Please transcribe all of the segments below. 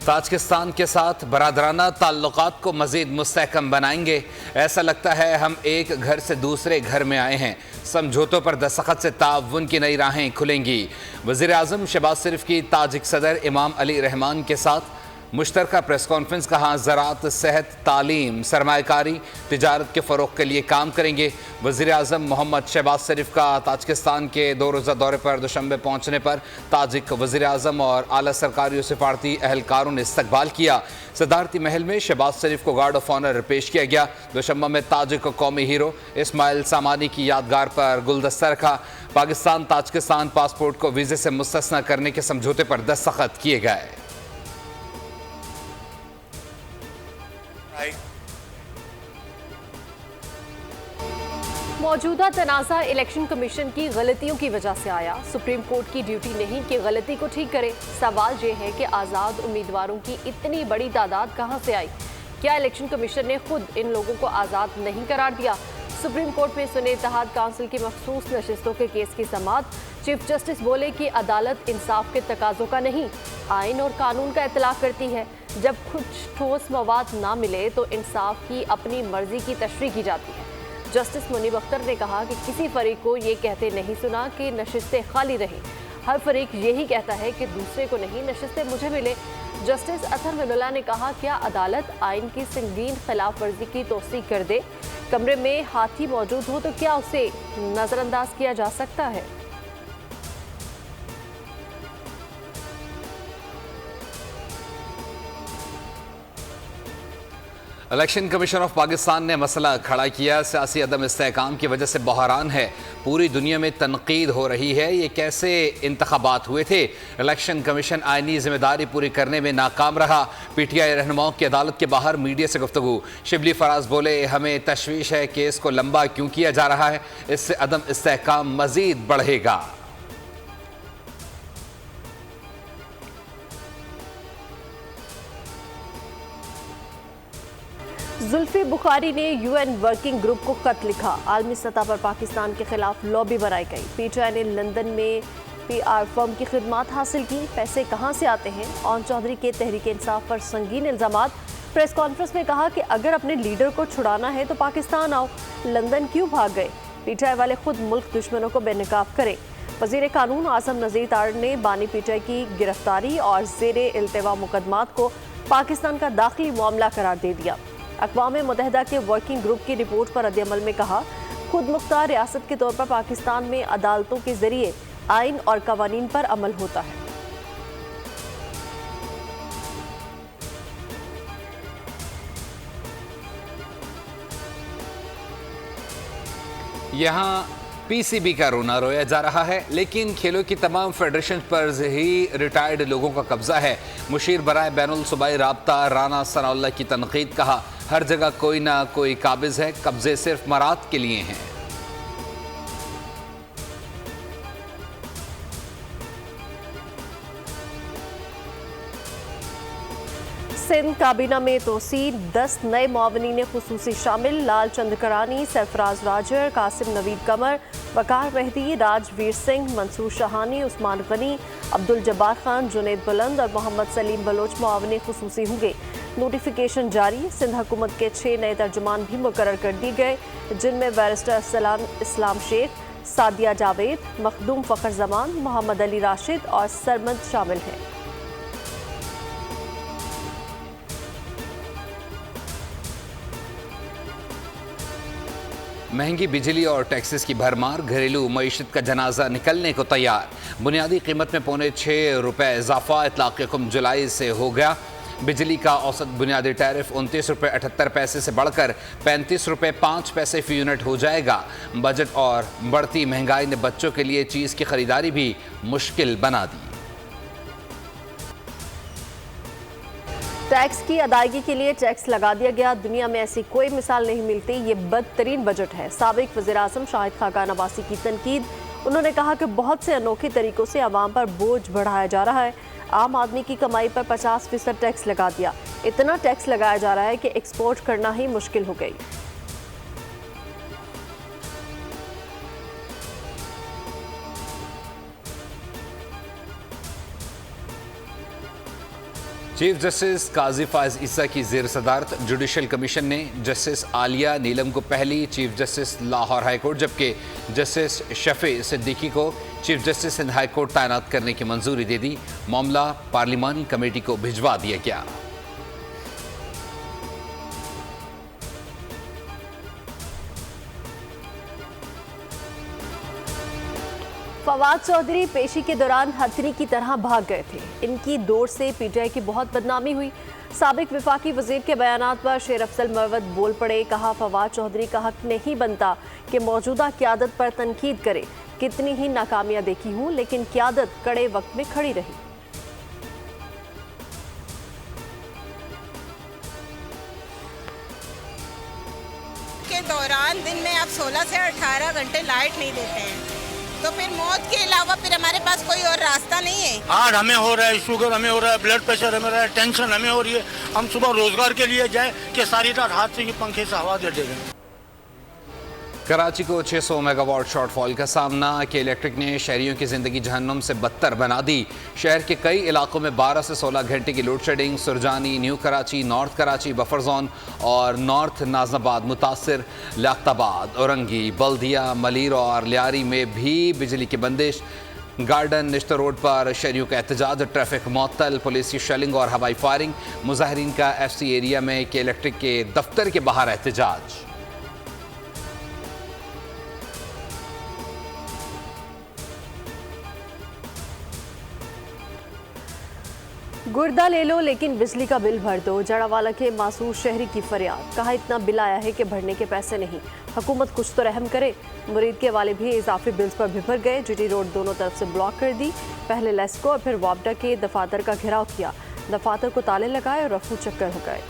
Tajikistan के साथ बरादराना ताल्लुकात को मज़ीद मुस्तहकम बनाएंगे। ऐसा लगता है हम एक घर से दूसरे घर में आए हैं। समझौतों पर दस्तखत से ताउन की नई राहें खुलेंगी। वज़ीर आज़म शहबाज शरीफ की ताजिक सदर इमाम अली रहमान के साथ मुश्तरका प्रेस कॉन्फ्रेंस। कहा ज़राअत, सेहत, तालीम, सरमायाकारी, तिजारत के फ़रोग़ के लिए काम करेंगे। वज़ीर आज़म मोहम्मद शहबाज शरीफ का ताजिकिस्तान के 2 रोज़ा दौरे पर दुशंबे पहुँचने पर ताजिक वज़ीर आज़म और आला सरकारी और सिफारती अहलकारों ने इस्तकबाल किया। सदारती महल में शहबाज शरीफ को गार्ड ऑफ ऑनर पेश किया गया। दुशंबा में ताजिक कौमी हीरो इस्माइल सामानी की यादगार पर गुलदस्ता रखा। पाकिस्तान ताजिकिस्तान पासपोर्ट को वीज़े से मुस्तस्ना करने के समझौते पर दस्तखत किए गए। मौजूदा तनाज़ा इलेक्शन कमीशन की गलतियों की वजह से आया। सुप्रीम कोर्ट की ड्यूटी नहीं कि गलती को ठीक करे। सवाल ये है कि आज़ाद उम्मीदवारों की इतनी बड़ी तादाद कहां से आई? क्या इलेक्शन कमीशन ने खुद इन लोगों को आज़ाद नहीं करार दिया? सुप्रीम कोर्ट में सुने इत्तेहाद काउंसिल की मखसूस नशिस्तों के केस की समाअत। चीफ जस्टिस बोले कि अदालत इंसाफ के तकाजों का नहीं, आइन और कानून का इतलाफ करती है। जब कुछ ठोस मवाद ना मिले तो इंसाफ की अपनी मर्जी की तशरीह की जाती है। जस्टिस मुनीब अख्तर ने कहा कि किसी फरीक को ये कहते नहीं सुना कि नशिस्तें खाली रहें। हर फरीक यही कहता है कि दूसरे को नहीं, नशिस्तें मुझे मिले। जस्टिस अतहर मिनुल्लाह ने कहा, क्या अदालत आइन की संगीन खिलाफ वर्जी की तौसीक कर दे? कमरे में हाथी मौजूद हो तो क्या उसे नजरअंदाज किया जा सकता है? इलेक्शन कमीशन ऑफ पाकिस्तान ने मसला खड़ा किया। सियासी अदम इस्तेहकाम की वजह से बहरान है। पूरी दुनिया में तनकीद हो रही है। ये कैसे इंतखाबात हुए थे? इलेक्शन कमीशन आइनी जिम्मेदारी पूरी करने में नाकाम रहा। PTI रहनुमाओं की अदालत के बाहर मीडिया से गुफ्तगू। शिबली फराज बोले, हमें तशवीश है केस को लंबा क्यों किया जा रहा है, इससे अदम इस्तेहकाम मजीद बढ़ेगा। जुल्फी बुखारी ने UN वर्किंग ग्रुप को खत लिखा। आलमी सतह पर पाकिस्तान के खिलाफ लॉबी बनाई गई। PTI ने लंदन में PR फर्म की खिदमात हासिल की। पैसे कहां से आते हैं? ओन चौधरी के तहरीक इंसाफ पर संगीन इल्जामात। प्रेस कॉन्फ्रेंस में कहा कि अगर अपने लीडर को छुड़ाना है तो पाकिस्तान आओ, लंदन क्यों भाग गए? PTI वाले खुद मुल्क दुश्मनों को बेनकाब करें। वजीर कानून आजम नज़ीर तार ने बानी PTI की गिरफ्तारी और ज़ेरे इल्तवा मुकदमात को पाकिस्तान का दाखिली मामला करार दे दिया। अक़वाम मुत्तहिदा के वर्किंग ग्रुप की रिपोर्ट पर रद्द-ए-अमल में कहा, खुद मुख्तार रियासत के तौर पर पाकिस्तान में अदालतों के जरिए आइन और कवानीन पर अमल होता है। यहाँ PCB का रोना रोया जा रहा है, लेकिन खेलों की तमाम फेडरेशन पर ही रिटायर्ड लोगों का कब्जा है। मुशीर बराए बैनुल सूबाई राब्ता राना सनाउल्लाह की तनकीद। कहा, हर जगह कोई ना कोई काबिज है, कब्जे सिर्फ मराद के लिए हैं। सिंध काबीना में तोसी, 10 नए मुआवनीन खुसूसी शामिल। लाल चंद करानी, सरफराज राजर, कासिम नवीद कमर, वकार मेहदी, राजवीर सिंह, मंसूर शाहानी, उस्मान गनी, अब्दुल जब्बार खान, जुनेद बुलंद और मोहम्मद सलीम बलोच मुआवनी खुसूसी होंगे। नोटिफिकेशन जारी। सिंध हुकूमत के 6 नए तर्जुमान भी मुकर्रर कर दिए गए, जिनमें बैरिस्टर इस्लाम शेख, सादिया जावेद, मखदूम फ़खर जमान, मोहम्मद अली राशिद और सरमद शामिल हैं। महंगी बिजली और टैक्सेस की भरमार, घरेलू मईशत का जनाजा निकलने को तैयार। बुनियादी कीमत में ₹6.25 इजाफा इतलाक़-ए-हुक्म जुलाई से हो गया। बिजली का औसत बुनियादी टैरिफ ₹29.78 से बढ़कर ₹35.05 फी यूनिट हो जाएगा। बजट और बढ़ती महंगाई ने बच्चों के लिए चीज़ की खरीदारी भी मुश्किल बना दी। टैक्स की अदायगी के लिए टैक्स लगा दिया गया। दुनिया में ऐसी कोई मिसाल नहीं मिलती। ये बदतरीन बजट है। साबिक वज़ीर आज़म शाहिद खाकान अब्बासी की तनकीद। उन्होंने कहा कि बहुत से अनोखे तरीकों से आवाम पर बोझ बढ़ाया जा रहा है। आम आदमी की कमाई पर 50% टैक्स लगा दिया। इतना टैक्स लगाया जा रहा है कि एक्सपोर्ट करना ही मुश्किल हो गई। चीफ जस्टिस काजी फायज ईसा की जेर सदारत जुडिशल कमीशन ने जस्टिस आलिया नीलम को पहली chief justice Lahore high court जबकि जस्टिस शफी सिद्दीकी को chief justice Hind high court तैनात करने की मंजूरी दे दी। मामला पार्लिमानी कमेटी को भिजवा दिया गया। फवाद चौधरी पेशी के दौरान हथिनी की तरह भाग गए थे। इनकी दौड़ से पीटीआई की बहुत बदनामी हुई। साबिक विफाकी वजीर के बयानात पर शेर अफजल मरवत बोल पड़े। कहा, फवाद चौधरी का हक नहीं बनता कि मौजूदा क़यादत पर तनकीद करे। कितनी ही नाकामियां देखी हूं लेकिन क़यादत कड़े वक्त में खड़ी रही। के दौरान दिन में आप 16 से 18 घंटे लाइट नहीं देते हैं तो फिर मौत के अलावा फिर हमारे पास कोई और रास्ता नहीं है। हार्ट हमें हो रहा है, शुगर हमें हो रहा है, ब्लड प्रेशर हमें हो रहा है, टेंशन हमें हो रही है। हम सुबह रोजगार के लिए जाए कि सारी रात हाथ से पंखे से हवा दे देंगे। कराची को 600 मेगावाट शॉर्टफॉल का सामना के इलेक्ट्रिक ने शहरियों की जिंदगी जहन्नुम से बदतर बना दी। शहर के कई इलाकों में 12 से 16 घंटे की load shedding. Surjani, new Karachi, north Karachi buffer zone और नॉर्थ नाजनाबाद मुतासर। लियाकताबाद, औरंगी, बल्दिया, मलीर और लियारी में भी बिजली की बंदिश। गार्डन निश्तर रोड पर शहरियों का एहतजाज, ट्रैफिक मुअत्तल, पुलिस की शेलिंग और हवाई फायरिंग। मुजाहिरीन का FC एरिया में के इलेक्ट्रिक के दफ्तर के बाहर एहतजाज। गुर्दा ले लो लेकिन बिजली का बिल भर दो। जड़ावाला के मासूर शहरी की फरियाद। कहा, इतना बिल आया है कि भरने के पैसे नहीं। हुकूमत कुछ तो रहम करे। मुरीद के वाले भी इजाफी बिल्स पर बिफर गए। GT रोड दोनों तरफ से ब्लॉक कर दी। पहले लेस्को और फिर वापडा के दफातर का घेराव किया। दफातर को ताले लगाए और रफू चक्कर हो गए।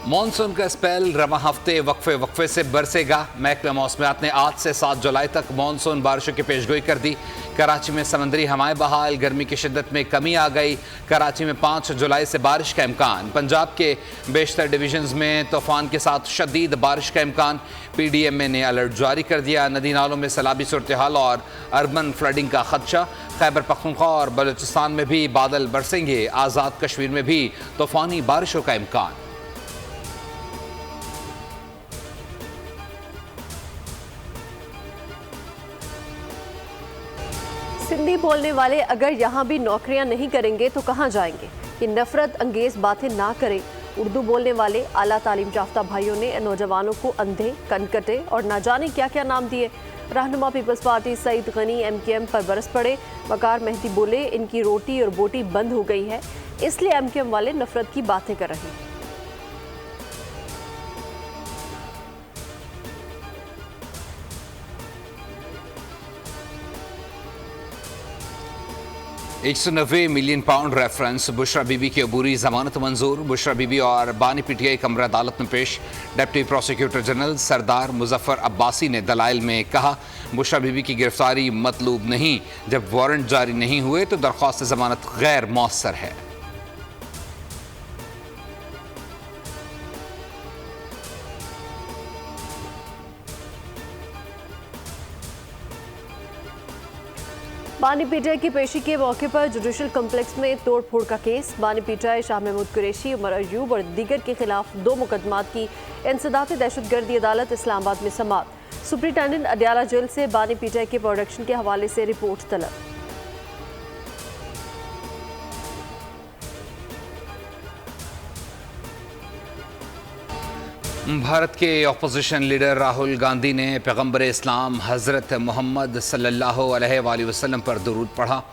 मॉनसून का स्पेल रवा हफ्ते वक्फे से बरसेगा। महकमा मौसमियात ने आज से 7 जुलाई तक मॉनसून बारिशों की पेशगोई कर दी। कराची में समंदरी हवाएं बहाल। गर्मी की शिद्दत में कमी आ गई। कराची में 5 जुलाई से बारिश का इम्कान। पंजाब के बेशतर डिवीजन्स में तूफान के साथ शदीद बारिश का इम्कान। PDMA ने अलर्ट जारी कर दिया। नदी नालों में सैलाबी सूरत हाल और अर्बन फ्लडिंग का खदशा। खैबर पख्तूनख्वा और बलूचिस्तान में भी बादल बरसेंगे। आज़ाद कश्मीर में भी तूफानी बारिशों का इम्कान। सिंधी बोलने वाले अगर यहाँ भी नौकरियाँ नहीं करेंगे तो कहाँ जाएंगे। ये नफरत अंगेज बातें ना करें। उर्दू बोलने वाले आला तालीम याफ्ता भाइयों ने नौजवानों को अंधे, कनकटे और ना जाने क्या क्या नाम दिए। Rahnuma People's Party Saeed Ghani MKM पर बरस पड़े। वकार मेहदी बोले, इनकी रोटी और बोटी बंद हो गई है इसलिए MKM वाले नफरत की बातें कर रहे हैं। £190 मिलियन रेफरेंस। बुशरा बीबी की अबूरी जमानत मंजूर। बुशरा बीबी और बानी PTI कमरा अदालत में पेश। डिप्टी प्रोसिक्यूटर जनरल सरदार मुजफ्फर अब्बासी ने दलाइल में कहा, बुशरा बीबी की गिरफ्तारी मतलूब नहीं। जब वारंट जारी नहीं हुए तो दरख्वास्त जमानत गैर मौसर है। बानी PTI की पेशी के मौके पर जुडिशल कम्प्लेक्स में तोड़फोड़ का केस। बानी PTI शाह महमूद कुरैशी, उमर अयूब और दीगर के खिलाफ 2 मुकदमात की इंसदाद दहशतगर्दी अदालत इस्लामाबाद में समाअत। सुप्रिंटेंडेंट अडियाला जेल से बानी PTI के प्रोडक्शन के हवाले से रिपोर्ट तलब। भारत के अपोजिशन लीडर राहुल गांधी ने पैगंबर इस्लाम हज़रत मोहम्मद सल्लल्लाहु अलैहि वसल्लम पर दुरूद पढ़ा।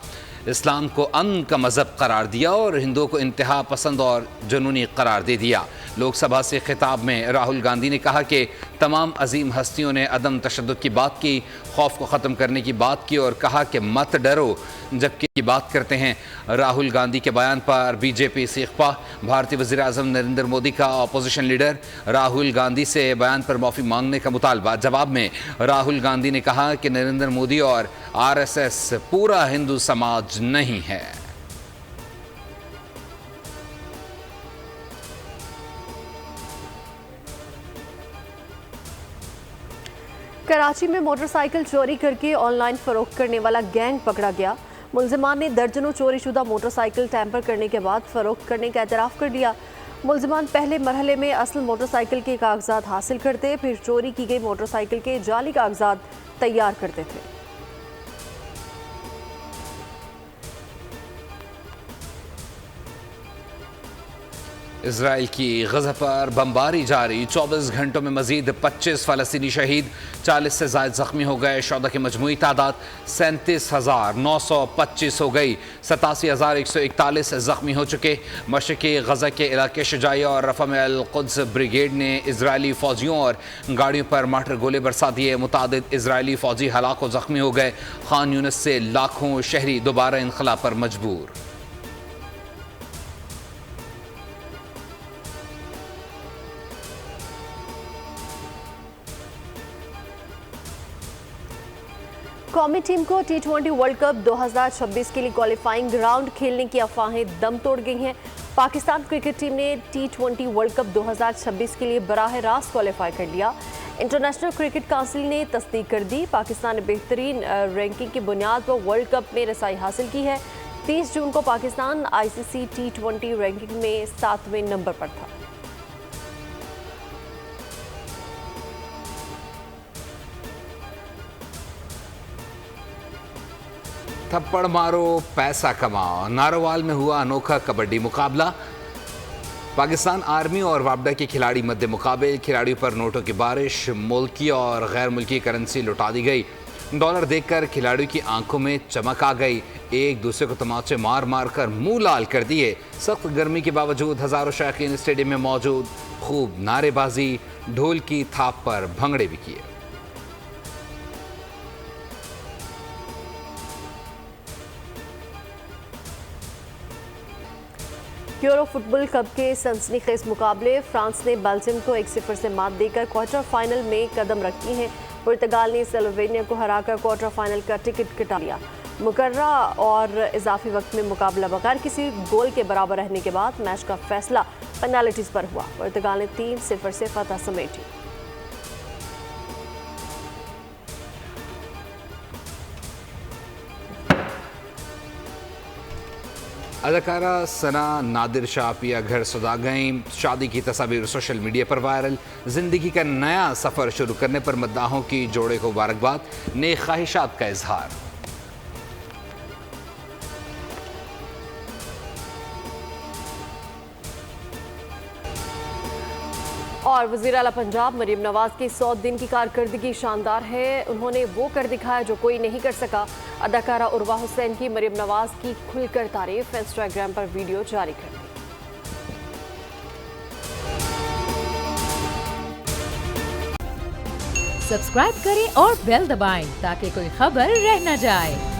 इस्लाम को अमन का मज़हब करार दिया और हिंदुओं को इंतहा पसंद और जुनूनी करार दे दिया। लोकसभा से खिताब में राहुल गांधी ने कहा कि तमाम अजीम हस्तियों ने अदम तशद्दुद की बात की, खौफ को ख़त्म करने की बात की और कहा कि मत डरो जबकि बात करते हैं। राहुल गांधी के बयान पर BJP से इख्फा। भारतीय वज़ीर आज़म नरेंद्र मोदी का अपोजिशन लीडर राहुल गांधी से बयान पर माफ़ी मांगने का मुतालबा। जवाब में राहुल गांधी ने कहा कि नरेंद्र मोदी और RSS पूरा हिंदू समाज नहीं है। कराची में मोटरसाइकिल चोरी करके ऑनलाइन फरोख्त करने वाला गैंग पकड़ा गया। मुलजिमान ने दर्जनों चोरीशुदा मोटरसाइकिल टैंपर करने के बाद फरोख्त करने का एतराफ़ कर लिया। मुलजिमान पहले मरहले में असल मोटरसाइकिल के कागजात हासिल करते, फिर चोरी की गई मोटरसाइकिल के जाली कागजात तैयार करते थे। इजराइल की गज़ा पर बमबारी जारी, 24 घंटों में मजीद 25 फ़लस्तीनी शहीद, 40 से ज़ायद ज़ख्मी हो गए। शोदा की मजमूई तादाद 37,925 हो गई। 87,141 ज़ख्मी हो चुके। मशरक़ी गज़ा के इलाके शुजाइया और रफ़ा में अल-कुद्स ब्रिगेड ने इजरायली फ़ौजियों और गाड़ियों पर माटर गोले बरसा दिए। मुतादिद इजरायली फ़ौजी हलाक व ज़ख्मी हो गए। खान यूनिस से लाखों शहरी दोबारा इनखला पर मजबूर। कौमी टीम को T20 वर्ल्ड कप 2026 के लिए क्वालिफाइंग राउंड खेलने की अफवाहें दम तोड़ गई हैं। पाकिस्तान क्रिकेट टीम ने T20 वर्ल्ड कप 2026 के लिए बराह रास्त क्वालिफाई कर लिया। इंटरनेशनल क्रिकेट काउंसिल ने तस्दीक कर दी। पाकिस्तान ने बेहतरीन रैंकिंग की बुनियाद पर वर्ल्ड कप में रसाई हासिल की है। 30 जून को पाकिस्तान ICC T20 रैंकिंग में 7वें नंबर पर था। थप्पड़ मारो पैसा कमाओ, नारोवाल में हुआ अनोखा कबड्डी मुकाबला। पाकिस्तान आर्मी और वापडा के खिलाड़ी मध्य मुकाबले, खिलाड़ियों पर नोटों की बारिश, मुल्की और गैर मुल्की करेंसी लुटा दी गई। डॉलर देखकर खिलाड़ियों की आंखों में चमक आ गई। एक दूसरे को तमाचे मार मार कर मुंह लाल कर दिए। सख्त गर्मी के बावजूद हजारों शायकीन स्टेडियम में मौजूद, खूब नारेबाजी, ढोल की थाप पर भंगड़े भी किए। यूरो फुटबॉल कप के सनसनीखेज मुकाबले, फ्रांस ने बेल्जियम को 1-0 से मात देकर क्वार्टर फाइनल में कदम रखी है। पुर्तगाल ने स्लोवेनिया को हराकर क्वार्टर फाइनल का टिकट कटा लिया। मुकर्रा और इजाफी वक्त में मुकाबला बगैर किसी गोल के बराबर रहने के बाद मैच का फैसला पेनाल्टीज पर हुआ। पुर्तगाल ने 3-0 से फतह समेटी। अदाकारा सना नादिर शाह पिया घर सदा गईं। शादी की तस्वीर सोशल मीडिया पर वायरल। जिंदगी का नया सफ़र शुरू करने पर मद्दाहों की जोड़े को मुबारकबाद, नेक ख्वाहिशात का इजहार। और वज़ीर आला पंजाब मरीम नवाज की 100 दिन की कारकर्दगी शानदार है। उन्होंने वो कर दिखाया जो कोई नहीं कर सका। अदाकारा उर्वा हुसैन की मरीम नवाज की खुलकर तारीफ, इंस्टाग्राम पर वीडियो जारी कर दी। सब्सक्राइब करें और बेल दबाएं ताकि कोई खबर रह न जाए।